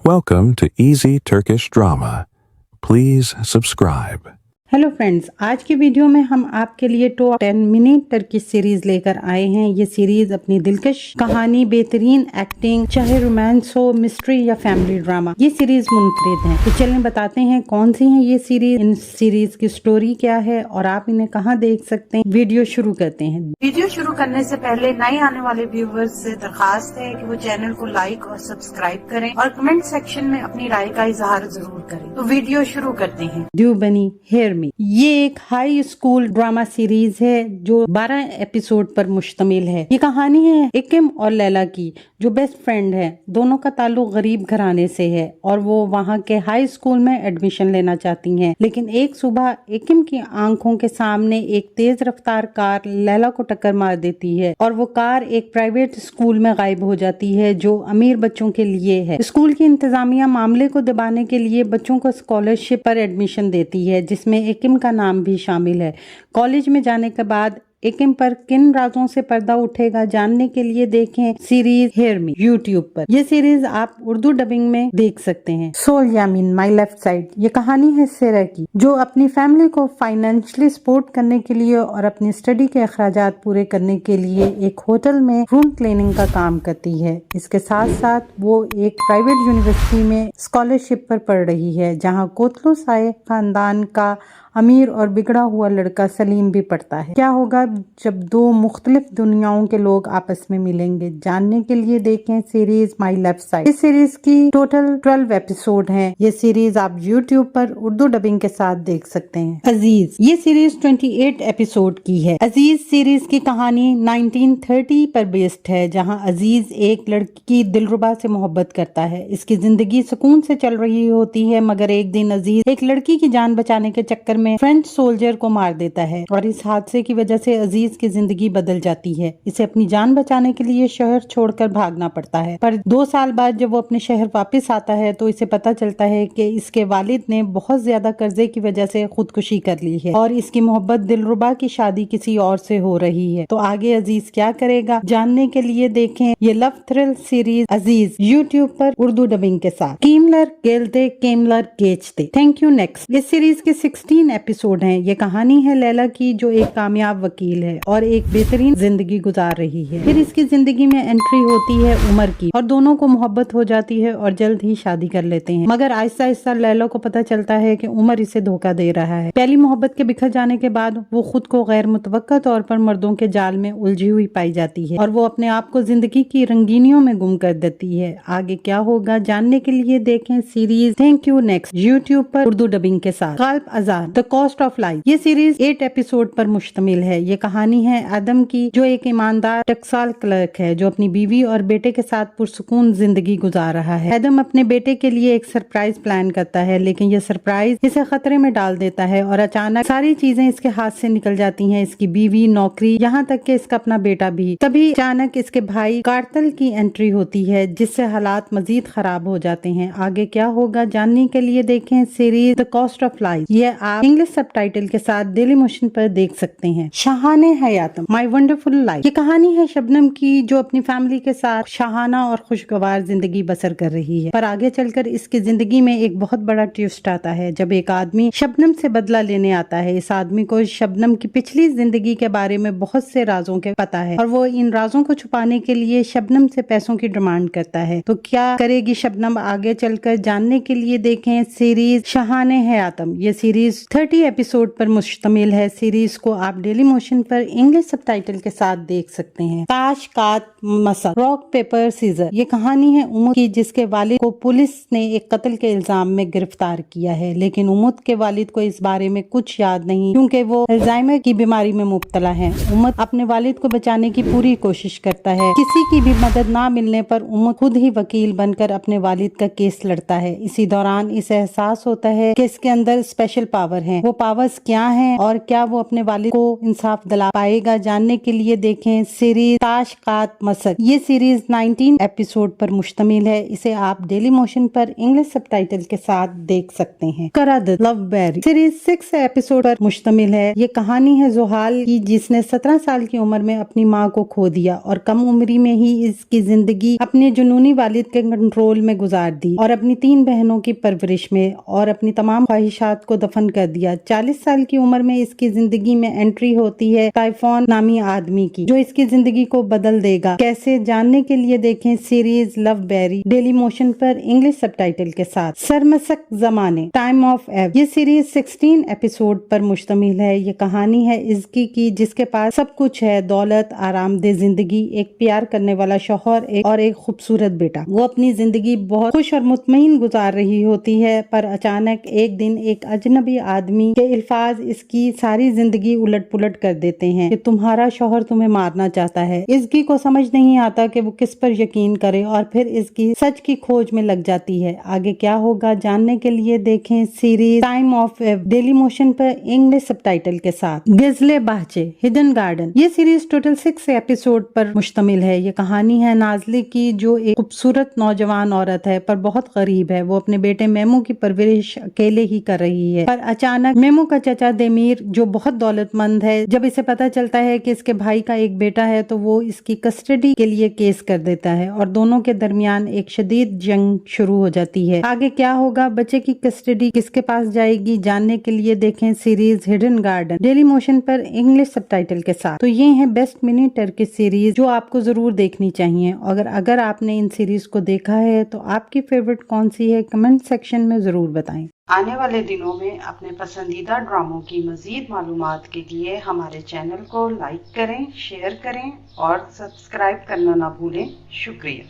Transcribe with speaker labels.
Speaker 1: Welcome to Easy Turkish Drama. Please subscribe.
Speaker 2: Hello friends, आज की video में हम आपके लिए टॉप 10 मिनी टर्किश सीरीज लेकर आए हैं। ये सीरीज अपनी दिलकश कहानी, बेहतरीन एक्टिंग, चाहे रोमांस हो, मिस्ट्री या फैमिली ड्रामा, ये सीरीज मुनफरिद हैं। तो चलें बताते हैं कौन सी हैं ये सीरीज, इन सीरीज की स्टोरी क्या है और आप इन्हें कहां देख सकते हैं। वीडियो शुरू करते हैं।
Speaker 3: वीडियो शुरू करने से पहले नए आने वाले व्यूवर्स से दरखास्त है कि वो चैनल को लाइक और सब्सक्राइब करें और कमेंट सेक्शन में अपनी राय का इजहार जरूर करें। तो वीडियो शुरू करते हैं।
Speaker 2: ड्यू बनी हेयर मी, ये एक हाई स्कूल ड्रामा सीरीज है जो 12 एपिसोड पर मुश्तमिल है। ये कहानी है इकिम और लैला की, जो बेस्ट फ्रेंड है। दोनों का ताल्लुक गरीब घराने से है और वो वहाँ के हाई स्कूल में एडमिशन लेना चाहती हैं। लेकिन एक सुबह इकिम की आंखों के सामने एक तेज रफ्तार कार लैला को टक्कर मार देती है और वो कार एक प्राइवेट स्कूल में गायब हो जाती है जो अमीर बच्चों के लिए है। स्कूल की इंतजामिया मामले को दबाने के लिए बच्चों को स्कॉलरशिप पर एडमिशन देती है, जिसमें इकिम का नाम भी शामिल है। कॉलेज में जाने के बाद इकिम पर किन राजों से पर्दा उठेगा, जानने के लिए देखें सीरीज हेयर मी यूट्यूब पर। यह सीरीज आप उर्दू डबिंग में देख सकते हैं। सोल यामीन माई लेफ्ट साइड, ये कहानी है सेरा की, जो अपनी फैमिली को फाइनेंशियली सपोर्ट करने के लिए और अपनी स्टडी के अखराजात पूरे करने के लिए एक होटल में रूम क्लीनिंग का काम करती है। इसके साथ साथ वो एक प्राइवेट यूनिवर्सिटी में स्कॉलरशिप पर पढ़ रही है, जहाँ कोतलू साए खानदान का अमीर और बिगड़ा हुआ लड़का सलीम भी पढ़ता है। क्या होगा जब दो मुख्तलिफ दुनियाओं के लोग आपस में मिलेंगे, जानने के लिए देखें सीरीज माई लेफ्ट साइड। इस सीरीज की टोटल 12 एपिसोड हैं। ये सीरीज आप यूट्यूब पर उर्दू डबिंग के साथ देख सकते हैं। अजीज, ये सीरीज 28 एपिसोड की है। अजीज सीरीज की कहानी 1930 पर बेस्ड है, जहाँ अजीज एक लड़की की दिलरुबा से मोहब्बत करता है। इसकी जिंदगी सुकून से चल रही होती है, मगर एक दिन अजीज एक लड़की की जान बचाने के चक्कर में फ्रेंच सोल्जर को मार देता है और इस हादसे की वजह से अजीज की जिंदगी बदल जाती है। इसे अपनी जान बचाने के लिए शहर छोड़कर भागना पड़ता है, पर 2 साल बाद जब वो अपने शहर वापस आता है तो इसे पता चलता है कि इसके वालिद ने बहुत ज्यादा कर्जे की वजह से खुदकुशी कर ली है और इसकी मोहब्बत दिलरुबा की शादी किसी और से हो रही है। तो आगे अजीज क्या करेगा, जानने के लिए देखें ये love thrill series Aziz YouTube पर उर्दू डबिंग के साथ। कीमलर गेलते केमलर गेचते। Thank you. नेक्स्ट, इस सीरीज के 16 एपिसोड हैं। ये कहानी है लैला की, जो एक कामयाब वकील है और एक बेहतरीन जिंदगी गुजार रही है। फिर इसकी जिंदगी में एंट्री होती है उमर की और दोनों को मोहब्बत हो जाती है और जल्द ही शादी कर लेते हैं। मगर आहिस्ता आहिस्ता लैला को पता चलता है कि उमर इसे धोखा दे रहा है। पहली मोहब्बत के बिखर जाने के बाद वो खुद को गैर मुतवक्का तौर पर मर्दों के जाल में उलझी हुई पाई जाती है और वो अपने आप को जिंदगी की रंगीनियों में गुम कर देती है। आगे क्या होगा, जानने के लिए देखें series thank you next YouTube पर उर्दू डबिंग के साथ। कल्ब अजान द कॉस्ट ऑफ लाइफ, ये सीरीज 8 एपिसोड पर मुश्तमिल है। ये कहानी है आदम की, जो एक ईमानदार टकसाल क्लर्क है जो अपनी बीवी और बेटे के साथ पुरसुकून जिंदगी गुजार रहा है। आदम अपने बेटे के लिए एक सरप्राइज प्लान करता है, लेकिन ये सरप्राइज इसे खतरे में डाल देता है और अचानक सारी चीजें इसके हाथ से निकल जाती हैं। इसकी बीवी, नौकरी, यहाँ तक कि इसका अपना बेटा भी। तभी अचानक इसके भाई कार्तल की एंट्री होती है, जिससे हालात मजीद खराब हो जाते हैं। आगे क्या होगा, जानने के लिए देखें series the cost of life. ये आप इंग्लिश सबटाइटल के साथ डेली मोशन पर देख सकते हैं। शाहाने हयातम माई वंडरफुल लाइफ, ये कहानी है शबनम की, जो अपनी फैमिली के साथ शाहाना और खुशगवार जिंदगी बसर कर रही है। पर आगे चलकर इसकी जिंदगी में एक बहुत बड़ा ट्विस्ट आता है, जब एक आदमी शबनम से बदला लेने आता है। इस आदमी को शबनम की पिछली जिंदगी के बारे में बहुत से राजों के पता है और वो इन राजों को छुपाने के लिए शबनम से पैसों की डिमांड करता है। तो क्या करेगी शबनम, आगे चलकर जानने के लिए देखें सीरीज शाहाने हयातम। ये सीरीज 30 एपिसोड पर मुश्तमिल है। सीरीज को आप डेली मोशन पर इंग्लिश सबटाइटल के साथ देख सकते हैं। ताश कात मसल रॉक पेपर सीजर, ये कहानी है उमुद की, जिसके वालिद को पुलिस ने एक कत्ल के इल्जाम में गिरफ्तार किया है। लेकिन उमुद के वालिद को इस बारे में कुछ याद नहीं, क्योंकि वो अल्जाइमर की बीमारी में मुब्तला है। उमुद अपने वालिद को बचाने की पूरी कोशिश करता है। किसी की भी मदद ना मिलने पर उमुद खुद ही वकील बनकर अपने वालिद का केस लड़ता है। इसी दौरान इसे एहसास होता है कि इसके अंदर स्पेशल पावर हैं, वो पावर्स क्या हैं और क्या वो अपने वालिद को इंसाफ दिला पाएगा, जानने के लिए देखें सीरीज ताशकात मसक। ये सीरीज 19 एपिसोड पर मुश्तमिल है। इसे आप डेली मोशन पर इंग्लिश सबटाइटल के साथ देख सकते हैं। करादत लव बेरी सीरीज 6 एपिसोड पर मुश्तमिल है। ये कहानी है जोहाल की, जिसने 17 साल की उम्र में अपनी माँ को खो दिया और कम उम्री में ही इसकी जिंदगी अपने जुनूनी वालिद के कंट्रोल में गुजार दी और अपनी 3 बहनों की परवरिश में और अपनी तमाम ख्वाहिशात को दफन कर दिया। 40 साल की उम्र में इसकी जिंदगी में एंट्री होती है टाइफोन नामी आदमी की, जो इसकी जिंदगी को बदल देगा। कैसे, जानने के लिए देखें series love berry Dailymotion पर इंग्लिश सबटाइटल के साथ। सरमसक जमाने टाइम ऑफ एव ये सीरीज 16 एपिसोड पर मुश्तमिल है। ये कहानी है इज़्की की, जिसके पास सब कुछ है, दौलत, आरामदेह जिंदगी, एक प्यार करने वाला शौहर और एक खूबसूरत बेटा। वो अपनी जिंदगी बहुत खुश और मुतमईन गुजार रही होती है, पर अचानक एक दिन एक अजनबी आदमी के अल्फाज इसकी सारी जिंदगी उलट पुलट कर देते हैं कि तुम्हारा शौहर तुम्हें मारना चाहता है। इज़्की को समझ नहीं आता कि वो किस पर यकीन करे और फिर इसकी सच की खोज में लग जाती है। आगे क्या होगा, जानने के लिए देखें सीरीज टाइम ऑफ एव डेली मोशन पर इंग्लिश सबटाइटल के साथ। गिजले बाहचे हिडन गार्डन ये सीरीज टोटल 6 एपिसोड पर मुश्तमिल है। ये कहानी है नाजली की, जो एक खूबसूरत नौजवान औरत है पर बहुत गरीब है। वो अपने बेटे मेमू की परवरिश अकेले ही कर रही है, पर अचानक मेमू का चचा देमीर, जो बहुत दौलतमंद है, जब इसे पता चलता है कि इसके भाई का एक बेटा है तो वो इसकी कस्टडी के लिए केस कर देता है और दोनों के दरमियान एक शदीद जंग शुरू हो जाती है। आगे क्या होगा, बच्चे की कस्टडी किसके पास जाएगी, जानने के लिए देखें series hidden garden daily motion पर इंग्लिश सबटाइटल के साथ। तो ये है बेस्ट मिनी टर्किश सीरीज जो आपको जरूर देखनी चाहिए। अगर आपने इन सीरीज को देखा है तो आपकी फेवरेट कौन सी है, कमेंट सेक्शन में जरूर बताएं।
Speaker 3: आने वाले दिनों में अपने पसंदीदा ड्रामों की मजीद मालूमात के लिए हमारे चैनल को लाइक करें, शेयर करें और सब्सक्राइब करना ना भूलें। शुक्रिया।